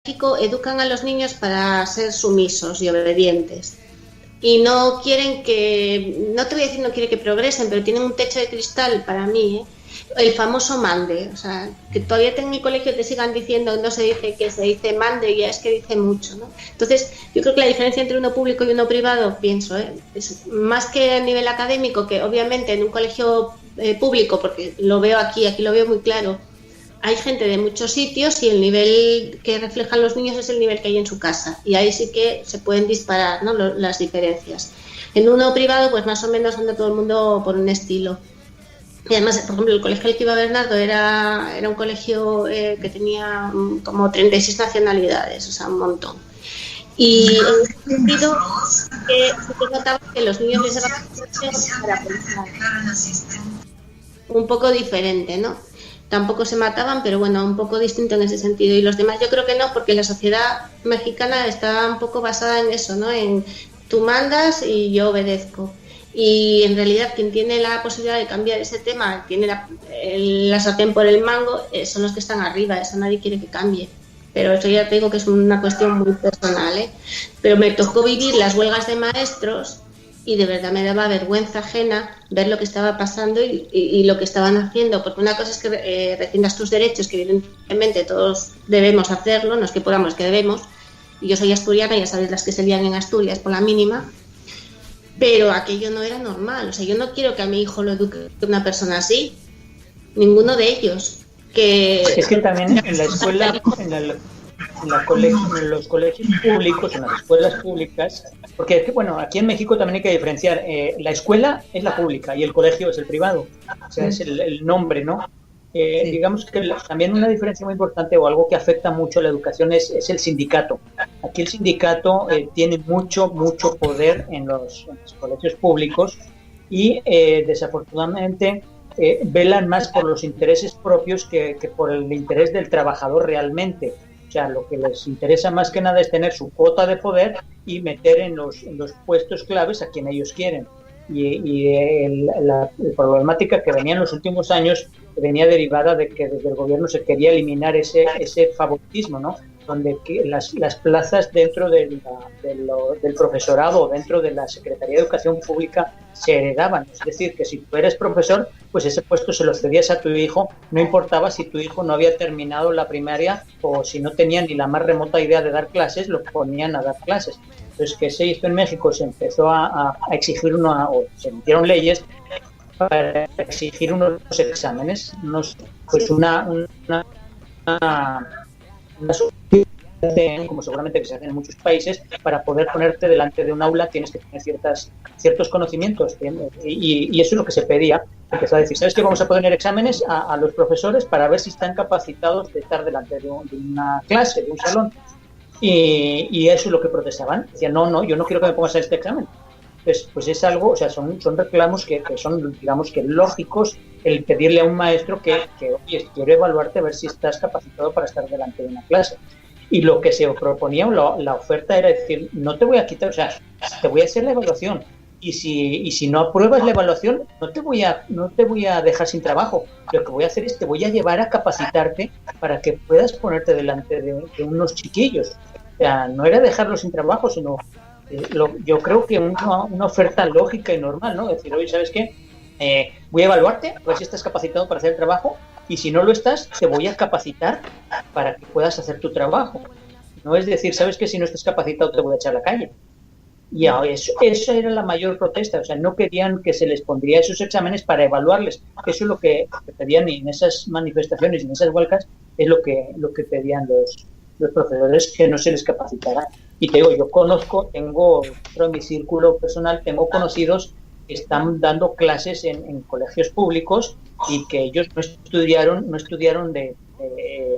México educan a los niños para ser sumisos y obedientes. Y no quieren que, no te voy a decir no quiere que progresen, pero tienen un techo de cristal para mí, el famoso mande, o sea, que todavía en mi colegio te sigan diciendo no se dice que se dice mande, ya es que dice mucho, ¿no? Entonces, yo creo que la diferencia entre uno público y uno privado, pienso, es más que a nivel académico, que obviamente en un colegio público, porque lo veo aquí lo veo muy claro, hay gente de muchos sitios y el nivel que reflejan los niños es el nivel que hay en su casa, y ahí sí que se pueden disparar, ¿no?, las diferencias. En uno privado, pues más o menos anda todo el mundo por un estilo. Y además, por ejemplo, el colegio al que iba Bernardo era un colegio que tenía como 36 nacionalidades, o sea, un montón. Y en ese sentido, sí que notaba que los niños les daban para pensar. Un poco diferente, ¿no? Tampoco se mataban, pero bueno, un poco distinto en ese sentido. Y los demás yo creo que no, porque la sociedad mexicana está un poco basada en eso, ¿no? En tú mandas y yo obedezco. Y en realidad quien tiene la posibilidad de cambiar ese tema, tiene la sartén por el mango, son los que están arriba, eso nadie quiere que cambie. Pero eso ya te digo que es una cuestión muy personal, ¿eh? Pero me tocó vivir las huelgas de maestros y de verdad me daba vergüenza ajena ver lo que estaba pasando y lo que estaban haciendo, porque una cosa es que defiendas tus derechos, que evidentemente todos debemos hacerlo, no es que podamos, es que debemos, y yo soy asturiana, ya sabéis las que se lían en Asturias por la mínima, pero aquello no era normal. O sea, yo no quiero que a mi hijo lo eduque una persona así, ninguno de ellos. Es que también en la escuela, en los colegios públicos, en las escuelas públicas, porque es que, bueno, aquí en México también hay que diferenciar, la escuela es la pública y el colegio es el privado, o sea, es el nombre, ¿no? Sí. Digamos que también una diferencia muy importante o algo que afecta mucho a la educación es el sindicato. Aquí el sindicato tiene mucho poder en los colegios públicos y desafortunadamente velan más por los intereses propios que por el interés del trabajador realmente. O sea, lo que les interesa más que nada es tener su cuota de poder y meter en los puestos claves a quien ellos quieren. La problemática que venía en los últimos años venía derivada de que desde el gobierno se quería eliminar ese favoritismo, ¿no? Donde las plazas dentro del profesorado o dentro de la Secretaría de Educación Pública se heredaban. Es decir, que si tú eres profesor, pues ese puesto se lo cedías a tu hijo, no importaba si tu hijo no había terminado la primaria o si no tenía ni la más remota idea de dar clases, lo ponían a dar clases. Entonces, ¿qué se hizo en México? Se empezó a exigir o se emitieron leyes para exigir unos exámenes, pues una como seguramente que se hace en muchos países, para poder ponerte delante de un aula tienes que tener ciertos conocimientos, y eso es lo que se pedía. Empezó a decir, ¿sabes qué? Vamos a poner exámenes a los profesores para ver si están capacitados de estar delante de una clase, de un salón. Y eso es lo que protestaban. Decían, no, yo no quiero que me pongas a este examen. Pues es algo, o sea, son reclamos que son, digamos, que lógicos, el pedirle a un maestro que oye, quiero evaluarte a ver si estás capacitado para estar delante de una clase. Y lo que se proponía, la oferta era decir, no te voy a quitar, o sea, te voy a hacer la evaluación. Y si no apruebas la evaluación, no te voy a dejar sin trabajo. Lo que voy a hacer es te voy a llevar a capacitarte para que puedas ponerte delante de unos chiquillos. O sea, no era dejarlos sin trabajo, sino yo creo que una oferta lógica y normal, ¿no? Decir, oye, ¿sabes qué? Voy a evaluarte, a ver si estás capacitado para hacer el trabajo, y si no lo estás, te voy a capacitar para que puedas hacer tu trabajo. No es decir, ¿sabes qué? Si no estás capacitado te voy a echar a la calle. Y eso era la mayor protesta, o sea, no querían que se les pondría esos exámenes para evaluarles. Eso es lo que pedían, y en esas manifestaciones y en esas huelgas es lo que pedían los profesores, que no se les capacitara. Y te digo, yo tengo dentro de mi círculo personal, tengo conocidos que están dando clases en colegios públicos y que ellos no estudiaron de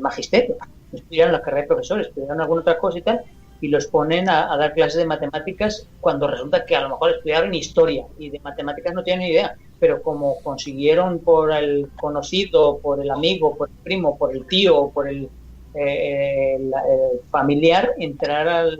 magisterio, no estudiaron la carrera de profesor, estudiaron alguna otra cosa y tal, y los ponen a dar clases de matemáticas cuando resulta que a lo mejor estudiaron historia y de matemáticas no tienen ni idea, pero como consiguieron por el conocido, por el amigo, por el primo, por el tío, por el familiar entrar al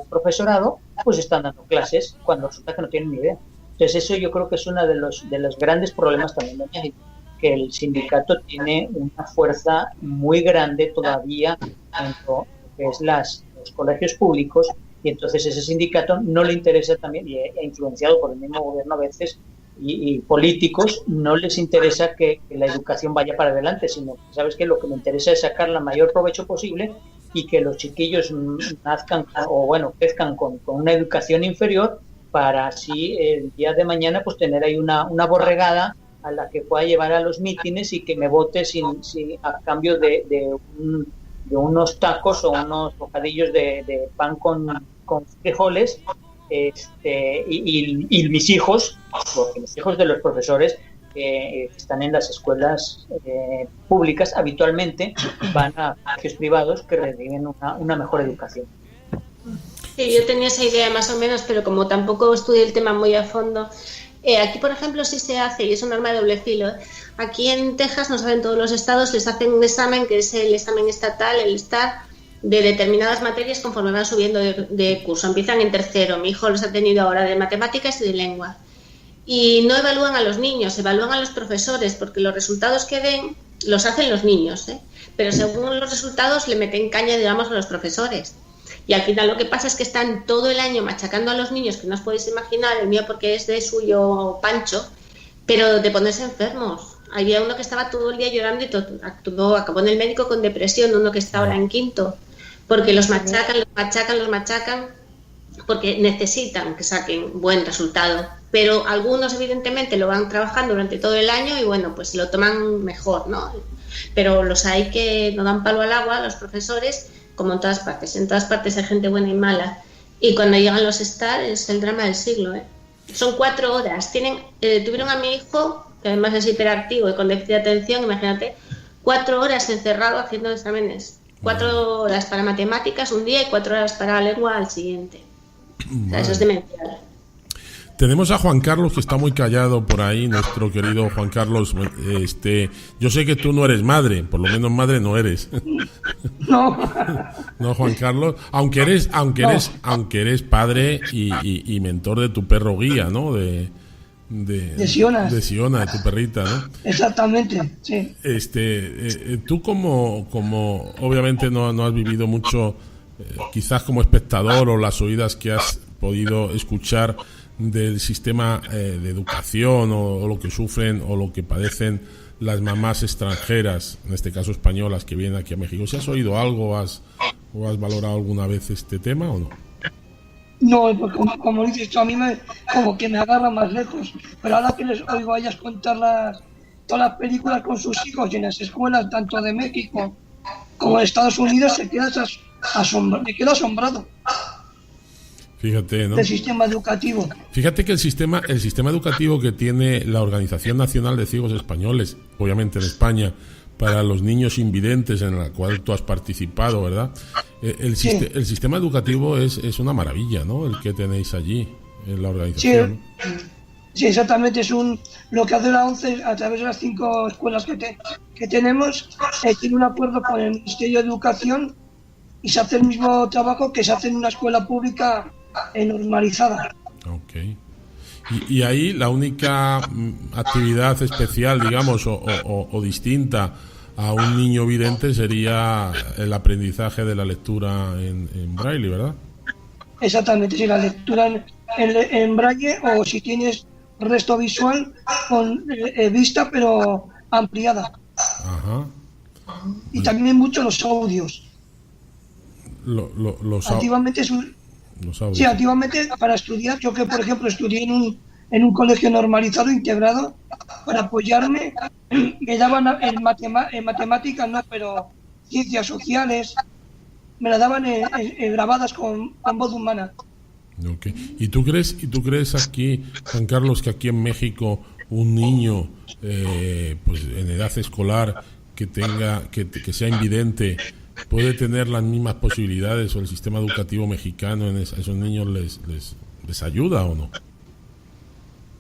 profesorado, pues están dando clases cuando resulta que no tienen ni idea. Entonces eso yo creo que es uno de los grandes problemas también de México, que el sindicato tiene una fuerza muy grande todavía dentro que es los colegios públicos, y entonces ese sindicato no le interesa también, y influenciado por el mismo gobierno a veces, y políticos, no les interesa que la educación vaya para adelante, sino que sabes que lo que me interesa es sacar la mayor provecho posible y que los chiquillos nazcan crezcan con una educación inferior, para así el día de mañana pues tener ahí una borregada a la que pueda llevar a los mítines y que me vote a cambio de unos tacos o unos bocadillos de pan con frijoles, y mis hijos, porque los hijos de los profesores que están en las escuelas públicas habitualmente van a colegios privados que reciben una mejor educación. Sí, yo tenía esa idea más o menos, pero como tampoco estudié el tema muy a fondo, aquí por ejemplo sí se hace, y es un arma de doble filo. Aquí en Texas, no saben todos los estados, les hacen un examen que es el examen estatal, el STAR, de determinadas materias conforme van subiendo de curso. Empiezan en tercero, mi hijo los ha tenido ahora de matemáticas y de lengua. Y no evalúan a los niños, evalúan a los profesores, porque los resultados que den los hacen los niños, pero según los resultados le meten caña, digamos, a los profesores. Y al final lo que pasa es que están todo el año machacando a los niños, que no os podéis imaginar, el mío porque es de suyo Pancho, pero de ponerse enfermos. Había uno que estaba todo el día llorando y acabó en el médico con depresión, uno que está ahora en quinto, porque los machacan, porque necesitan que saquen buen resultado. Pero algunos evidentemente lo van trabajando durante todo el año y bueno, pues lo toman mejor, ¿no? Pero los hay que no dan palo al agua, los profesores, como en todas partes. En todas partes hay gente buena y mala. Y cuando llegan los STAR es el drama del siglo, Son 4 horas. Tuvieron a mi hijo, que además es hiperactivo y con déficit de atención, imagínate, 4 horas encerrado haciendo exámenes. 4 horas para matemáticas un día y 4 horas para lengua al siguiente. O sea, eso es demencial. Tenemos a Juan Carlos, que está muy callado por ahí, nuestro querido Juan Carlos. Yo sé que tú no eres madre, por lo menos madre no eres. No. No, Juan Carlos, aunque eres padre y mentor de tu perro guía, ¿no? De Siona, de tu perrita, ¿no? Exactamente, sí. Tú como obviamente no has vivido mucho, quizás como espectador, o las oídas que has podido escuchar del sistema de educación, o lo que sufren o lo que padecen las mamás extranjeras, en este caso españolas, que vienen aquí a México. ¿Si has oído algo o has valorado alguna vez este tema o no? No, pues como dices tú, a mí como que me agarra más lejos. Pero ahora que les oigo a ellas contar todas las películas con sus hijos y en las escuelas, tanto de México como de Estados Unidos, me quedo asombrado. Fíjate, ¿no? Del sistema educativo. Fíjate que el sistema educativo que tiene la Organización Nacional de Ciegos Españoles, obviamente en España, para los niños invidentes, en la cual tú has participado, ¿verdad? El sistema educativo es una maravilla, ¿no? El que tenéis allí, en la organización. Sí, exactamente. Lo que hace la ONCE a través de las 5 escuelas que tenemos, tiene un acuerdo con el Ministerio de Educación y se hace el mismo trabajo que se hace en una escuela pública normalizada. Okay. Y ahí la única actividad especial, digamos, o distinta a un niño vidente sería el aprendizaje de la lectura en braille, ¿verdad? Exactamente, sí, la lectura en braille, o si tienes resto visual con vista pero ampliada. Ajá. Y también mucho los audios. Antiguamente sí, antiguamente para estudiar, yo que por ejemplo estudié en un colegio normalizado, integrado, para apoyarme, me daban en matemáticas, no, pero ciencias sociales, me las daban grabadas con voz humana. Okay. ¿Y tú crees aquí, Juan Carlos, que aquí en México un niño pues en edad escolar que sea invidente puede tener las mismas posibilidades, o el sistema educativo mexicano a esos niños les ayuda o no?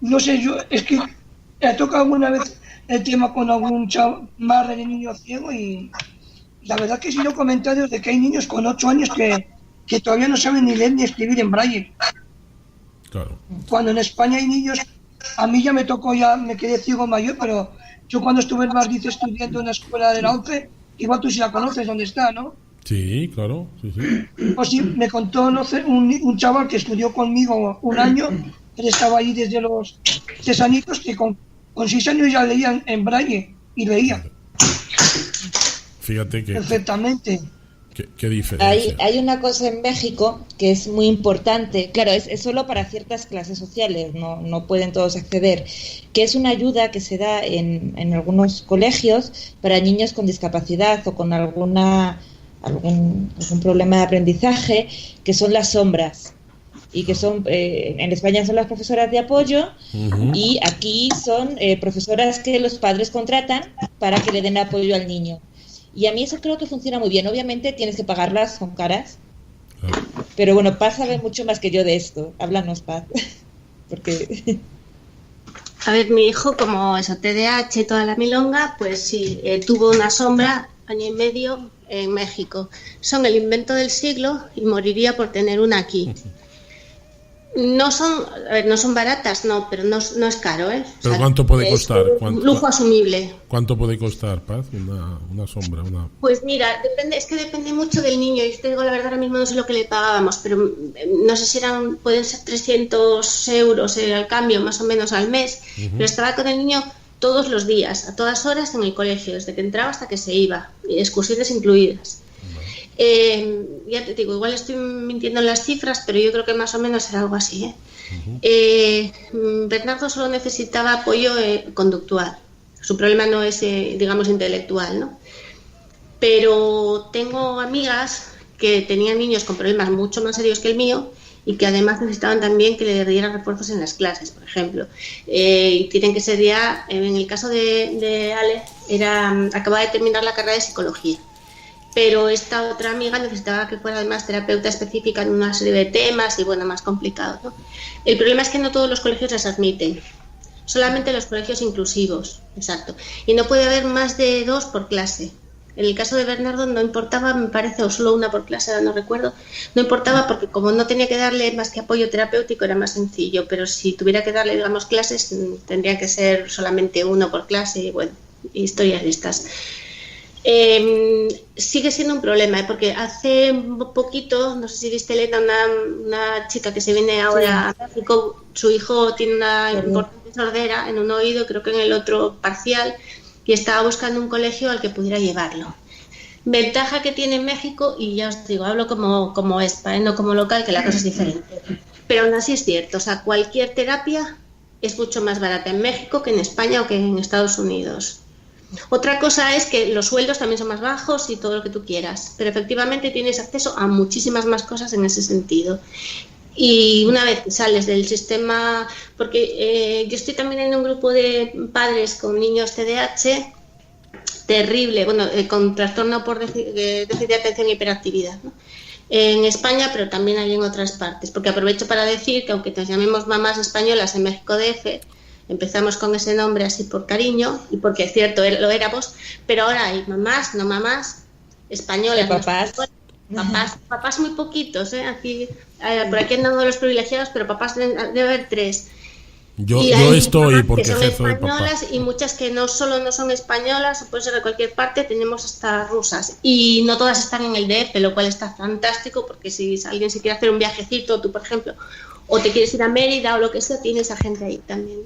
No sé, es que he tocado alguna vez el tema con algún madre de niño ciego, y la verdad que he sido comentarios de que hay niños con 8 años que todavía no saben ni leer ni escribir en braille. Claro. Cuando en España hay niños, a mí ya me quedé ciego mayor, pero yo cuando estuve en Madrid estudiando en la escuela de la ONCE, igual tú sí la conoces, ¿dónde está, no? Sí, claro, sí. O sí, me contó, no sé, un chaval que estudió conmigo un año, él estaba ahí desde los 6 añitos, que con 6 años ya leían en braille y leía. Fíjate que... Perfectamente. ¿Qué diferencia? Hay una cosa en México que es muy importante, claro, es solo para ciertas clases sociales, no pueden todos acceder, que es una ayuda que se da en algunos colegios para niños con discapacidad o con algún problema de aprendizaje, que son las sombras, y que son, en España son las profesoras de apoyo, y aquí son profesoras que los padres contratan para que le den apoyo al niño. Y a mí eso creo que funciona muy bien. Obviamente tienes que pagarlas, son caras. Claro. Pero bueno, Paz sabe mucho más que yo de esto. Háblanos, Paz. Porque... A ver, mi hijo, como eso, TDAH y toda la milonga, pues sí, tuvo una sombra, 1 año y medio, en México. Son el invento del siglo y moriría por tener una aquí. No son baratas, no, pero no es caro, ¿eh? ¿Pero o sea, cuánto puede costar? Lujo asumible. ¿Cuánto puede costar, Paz, una sombra? Pues mira, depende mucho del niño. Yo te digo la verdad, ahora mismo no sé lo que le pagábamos, pero no sé si pueden ser 300 euros al cambio, más o menos al mes. Pero estaba con el niño todos los días, a todas horas en el colegio, desde que entraba hasta que se iba, y excursiones incluidas. Ya te digo, igual estoy mintiendo en las cifras, pero yo creo que más o menos era algo así, Bernardo solo necesitaba apoyo conductual. Su problema no es, digamos, intelectual, ¿no? Pero tengo amigas que tenían niños con problemas mucho más serios que el mío y que además necesitaban también que le dieran refuerzos en las clases, por ejemplo. Y tienen que ser ya, en el caso de Ale, acababa de terminar la carrera de psicología. Pero esta otra amiga necesitaba que fuera además terapeuta específica en una serie de temas y bueno, más complicado, ¿no? El problema es que no todos los colegios las admiten, solamente los colegios inclusivos, exacto. Y no puede haber más de 2 por clase. En el caso de Bernardo no importaba, me parece, o solo 1 por clase, no recuerdo, no importaba porque como no tenía que darle más que apoyo terapéutico era más sencillo, pero si tuviera que darle, digamos, clases, tendría que ser solamente 1 por clase y bueno, historias de estas. Sigue siendo un problema, porque hace poquito, no sé si viste, Elena, una chica que se viene ahora a México, su hijo tiene una importante sordera en un oído, creo que en el otro parcial, y estaba buscando un colegio al que pudiera llevarlo. Ventaja que tiene en México, y ya os digo, hablo como ESPA, no como local, que la cosa es diferente, pero aún así es cierto, o sea, cualquier terapia es mucho más barata en México que en España o que en Estados Unidos. Otra cosa es que los sueldos también son más bajos y todo lo que tú quieras, pero efectivamente tienes acceso a muchísimas más cosas en ese sentido. Y una vez que sales del sistema, porque yo estoy también en un grupo de padres con niños TDAH, terrible, bueno, con trastorno por déficit de atención e hiperactividad, ¿no? En España, pero también hay en otras partes, porque aprovecho para decir que aunque nos llamemos mamás españolas en México DF, empezamos con ese nombre así por cariño y porque es cierto, lo éramos, pero ahora hay mamás, no mamás, españolas, papás muy poquitos, aquí, por aquí andan los privilegiados, pero papás debe haber 3. Yo estoy porque ejerzo de papá. Y muchas que no solo no son españolas, puede ser de cualquier parte, tenemos hasta rusas. Y no todas están en el DF, lo cual está fantástico, porque si alguien se quiere hacer un viajecito, tú por ejemplo, o te quieres ir a Mérida o lo que sea, tienes a gente ahí también.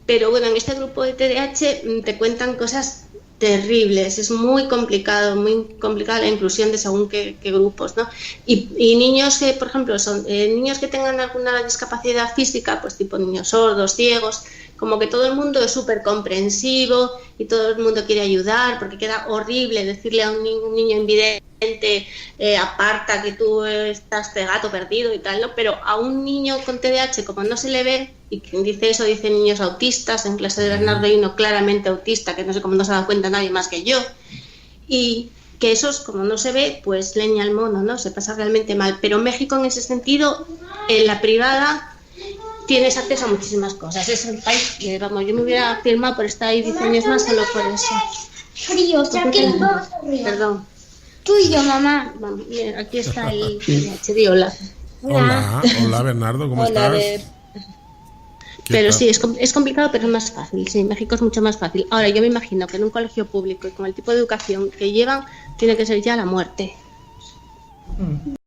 Pero bueno, en este grupo de TDAH te cuentan cosas terribles, es muy complicada la inclusión de según qué grupos, ¿no? Y niños que, por ejemplo, son niños que tengan alguna discapacidad física, pues tipo niños sordos, ciegos, como que todo el mundo es súper comprensivo y todo el mundo quiere ayudar, porque queda horrible decirle a un niño invidente, aparta que tú estás de gato perdido y tal, ¿no? Pero a un niño con TDAH, como no se le ve, y quien dice eso dice niños autistas, en clase de Bernardo hay uno claramente autista, que no sé cómo no se ha dado cuenta nadie más que yo, y que esos, como no se ve, pues leña al mono, ¿no? Se pasa realmente mal. Pero México en ese sentido, en la privada, tienes acceso a muchísimas cosas. Es el país que, vamos, yo me hubiera firmado por estar ahí 10 años más solo por eso. Frío, Perdón. Tú y yo, mamá. Vamos, bien, aquí está el HD, hola. Hola, Bernardo, ¿cómo estás? Pero sí, es complicado, pero es más fácil. Sí, México es mucho más fácil. Ahora, yo me imagino que en un colegio público y con el tipo de educación que llevan, tiene que ser ya la muerte. Mm.